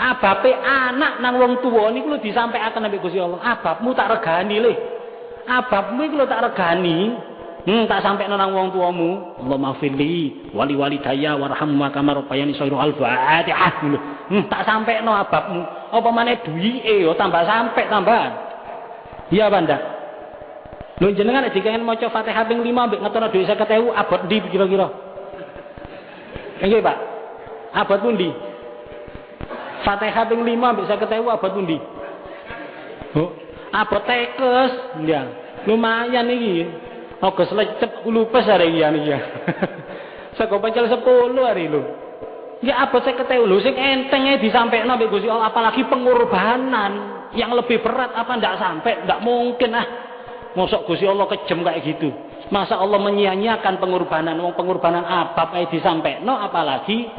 Ababe anak nang wong tuwa niku lho disampaikan kali Gusti Allah. Ababmu tak regani le. Ababmu iku lho tak regani. Tak sampai nang wong tuamu. Allahumma firli wali walidayya warhamma kama rabbayani shairu al-Fatihah. Tak sampai no ababmu. Apa maneh duwike yo tambah sampai tambahan. Iya apa ndak? Lho jenengan nek dikengen maca Fatihah ping 5 mbek ngetono dhuwit 50.000 abot ndi kira-kira? Nggih, Pak. Abot pundi? Fatihah ping 5 mbek 50.000 abot pundi? Oh, abot tekes. Ya. Lumayan iki. Oke selecep lupes hari ini ya. Sego pencel 10 hari lho. Ya abot 50.000 lho sing entenge disampaikno mbek Gusti Allah apalagi pengorbanan yang lebih berat apa ndak sampai ndak mungkin mosok Gusti Allah kejem kayak gitu. Masa Allah menyia-nyiakan pengorbanan wong pengorbanan abab ae disampaikno apalagi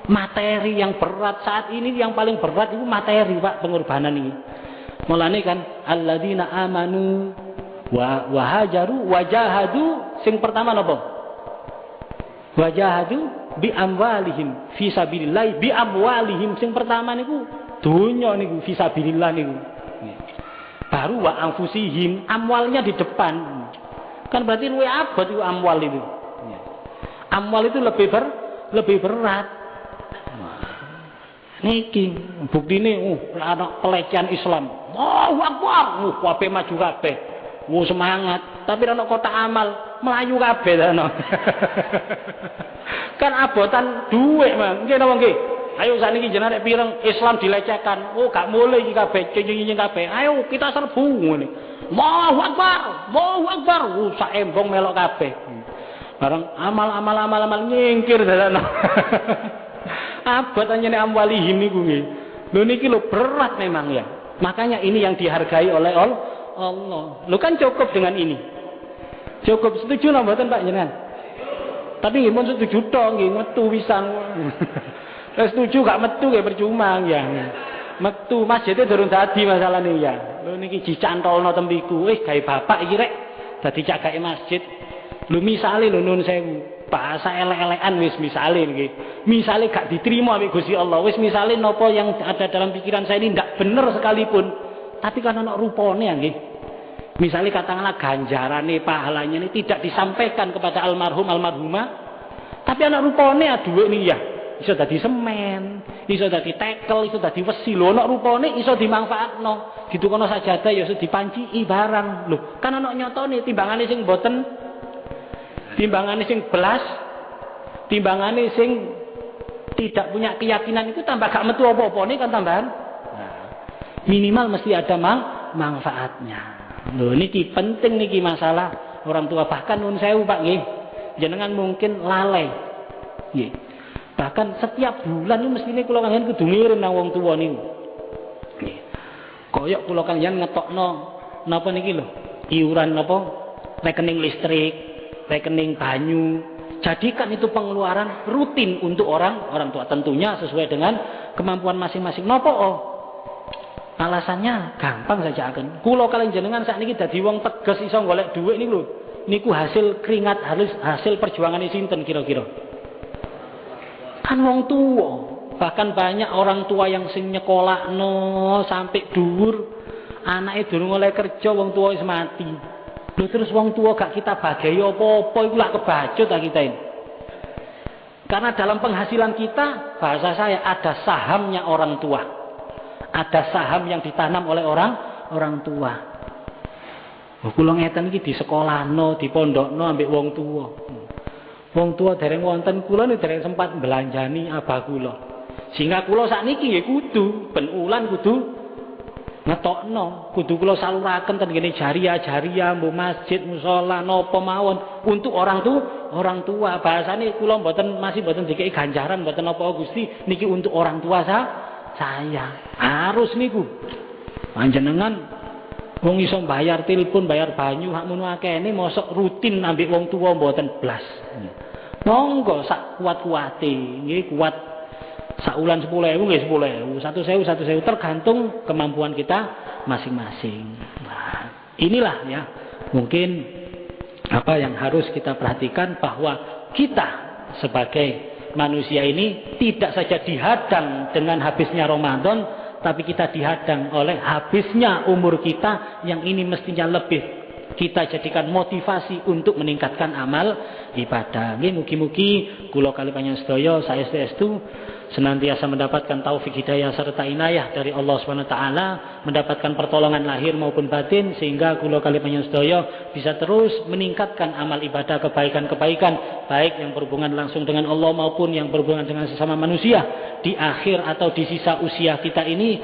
materi yang berat saat ini yang paling berat itu materi Pak pengorbanan ini. Mulane kan alladzina amanu wa hajaru wajahadu sing pertama napa? Wajahadu bi amwalihim fi sabilillah bi amwalihim sing pertama niku donya niku fi sabilillah niku. Baru wa anfusihim amwalnya di depan. Kan berarti luwih abot itu amwal itu. Amwal itu lebih berat. Niki buktine anak pelecehan Islam. Allahu Akbar. Kabeh maju kabeh. Semangat, tapi ana kotak amal melayu kabeh ana. Kan abotan dhuwit, Mang. Nggih napa nggih? Ayo sakniki jenengan nek pireng Islam dilecehkan. Gak boleh iki kabeh, cincin kabeh. Ayo kita serbu ngene. Allahu Akbar. Allahu Akbar. Sak embong melok kabeh. Bareng amal nyingkir dadana. Abot anyene amwalihim niku nggih. Lho niki lho berat memang ya. Makanya ini yang dihargai oleh Allah. Lho kan cukup dengan ini. Cukup setuju lah mboten Pak jenengan? Tapi nggih mun setuju tok nggih metu pisan. Wis setuju gak metu nggih percuma ya. Metu masjidnya durung dadi masalahnya ya. Lho niki dicantolno tembiku. Gawe bapak iki rek dadi cagake masjid. Lho misale lho nun sewu. Bahasa elek-elekan wis misale nggih. Misale gak diterima ambek Gusti Allah. Wis misale napa yang ada dalam pikiran saya ini ndak bener sekalipun. Tapi kan ana rupane nggih. Misalnya katakanlah ganjarane pahalanya ini tidak disampaikan kepada almarhum almarhumah, tapi anak rupane dhuwit ini ya iso dadi semen, iso dadi tekel, iso dadi wesi lho, anak rupane iso dimanfaatno. Ditukono sajadah ya iso dipanciki barang. Lho, kan ana nyotone timbangane sing mboten timbangane sing belas, timbangane sing tidak punya keyakinan itu tambah gak metu apa-apane kan tambahan. Nah, minimal mesti ada manfaatnya. Loh niki penting niki masalah orang tua, bahkan nun sewu Pak nggih. Jenengan mungkin lalai. Nggih. Bahkan setiap bulan niku mestine kula kangen kudu ngirim nang wong tuwa niku. Nggih. Koyok kula kangen ngetokno napa niki lho, iuran napa rekening listrik, rekening banyu. Jadikan itu pengeluaran rutin untuk orang tua, tentunya sesuai dengan kemampuan masing-masing. Napa alasannya gampang saja akan. Kula kalian jenengan sakniki dadi wong tegas iso golek dhuwit niku lho. Niku hasil keringat, hasil perjuangan sinten kira-kira? Kan wong tua. Bahkan banyak orang tua yang sing nyekolahno sampai dhuwur, anake durung oleh kerja wong tua wis mati. Lho terus wong tua gak kita bagai apa-apa iku lak kebacut ta kita ini. Karena dalam penghasilan kita, bahasa saya ada sahamnya orang tua. Ada saham yang ditanam oleh orang tua. Kula ngeten iki di sekolahno, di pondokno ambek wong tua. Wong tua dereng wonten kula niku dereng sempat belanjani abah kula. Sehingga kula sakniki nggih kudu ben ulan kudu ngetokno, kudu kula saluraken ten kene jariah-jariah, mbuh masjid, musala napa mawon untuk orang tua. Bahasane kula masih mboten dikeki ganjaran mboten apa Gusti, niki untuk orang tua saya harus niku panjenengan wong iso bayar telepon, bayar banyu hak ngono akene mosok rutin ambek wong tuwa mboten blas. Monggo sak kuat-kuate nggih, kuat sak ulan 10.000 nggih 10.000, 1.000 tergantung kemampuan kita masing-masing. Nah, inilah ya mungkin apa yang harus kita perhatikan, bahwa kita sebagai manusia ini tidak saja dihadang dengan habisnya Ramadan, tapi kita dihadang oleh habisnya umur kita yang ini mestinya lebih kita jadikan motivasi untuk meningkatkan amal ibadah. Nggih mugi-mugi kula kali panjenengan sedaya saestu senantiasa mendapatkan taufik hidayah serta inayah dari Allah Subhanahu wa taala, mendapatkan pertolongan lahir maupun batin, sehingga kula kali panjenengan sedaya bisa terus meningkatkan amal ibadah, kebaikan-kebaikan baik yang berhubungan langsung dengan Allah maupun yang berhubungan dengan sesama manusia di akhir atau di sisa usia kita ini,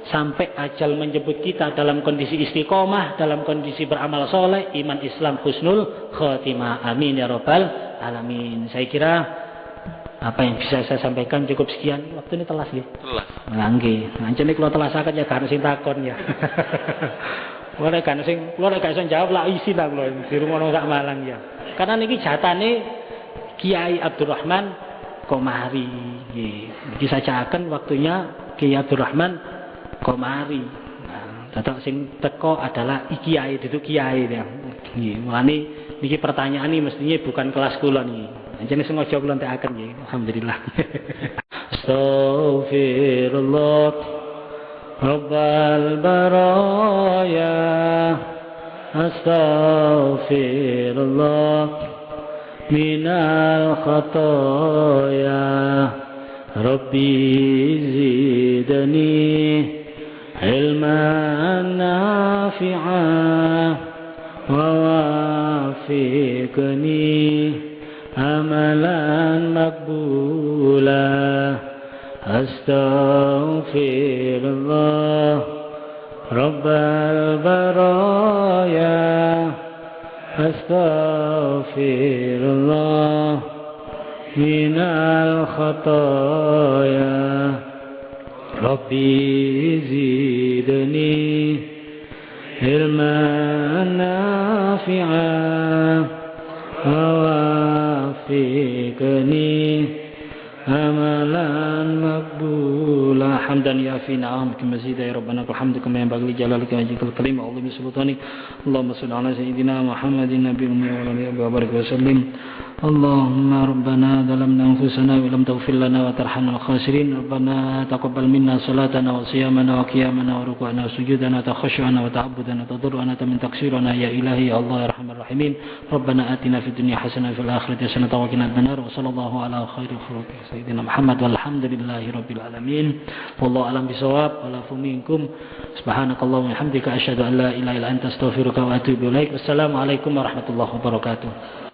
sampai ajal menjemput kita dalam kondisi istiqomah, dalam kondisi beramal soleh, iman Islam husnul khotimah. Amin ya rabbal alamin. Saya kira apa yang bisa saya sampaikan cukup sekian. Waktu ini telas nggih. Telas. Nggih. Ancene kula telasaken ya gak sing takon ya. Kula gak sing iso jawab lak isi lah kula dirungono sak Malang ya. Karena niki jatane Kiai Abdurrahman Komari nggih. Iki sajaken waktunya Kiai Abdurrahman Komari. Nah, dadak sing teko adalah Kiai duduk Kiai ya. Nggih, mulane niki pertanyaan ini mestinya bukan kelas kula niki. Jadi sengaja kula entekaken nggih. Alhamdulillah. Astaghfirullah Rabbal baraya. Astaghfirullah minal khataya. Rabbi zidni ilman nafi'an wa wafiqni amalan makbula. Astaghfirullah Rabbal baraya. Astaghfirullah minal khataya. Rabbi zidni ilman nafi'an wafiqni amalan maqbula hamdan ya fi na'amika mazida ya rabbana alhamdu kama yanbaghi li jalalika wa wajhikal karim wa 'azimi sultanik Allahumma shalli ala sayyidina Muhammadin nabiyil ummi wa ala alihi wa barik wa sallim Allahumma rabbana zalamna anfusana wa lam taghfir lana wa tarhamna khasirin rabbana taqabbal minna salatana wa siyamana wa qiyamana wa ruku'ana wa sujudana wa takhashu'ana wa ta'abbudana wa tadarru'ana min taqsirana ya ilahi ya Allah ya arhamar rahimin rabbana atina fid dunya hasanah wa fil akhirati hasanah wa qina adzabannar wa sallallahu ala khairil khuluqi sayyidina Muhammad walhamdulillahi rabbil alamin wallahu alam bisawab wa la minkum subhanakallahumma wa bihamdika asyhadu an la ilaha illa anta astaghfiruka wa atubu ilaik wassalamu alaikum warahmatullahi wabarakatuh.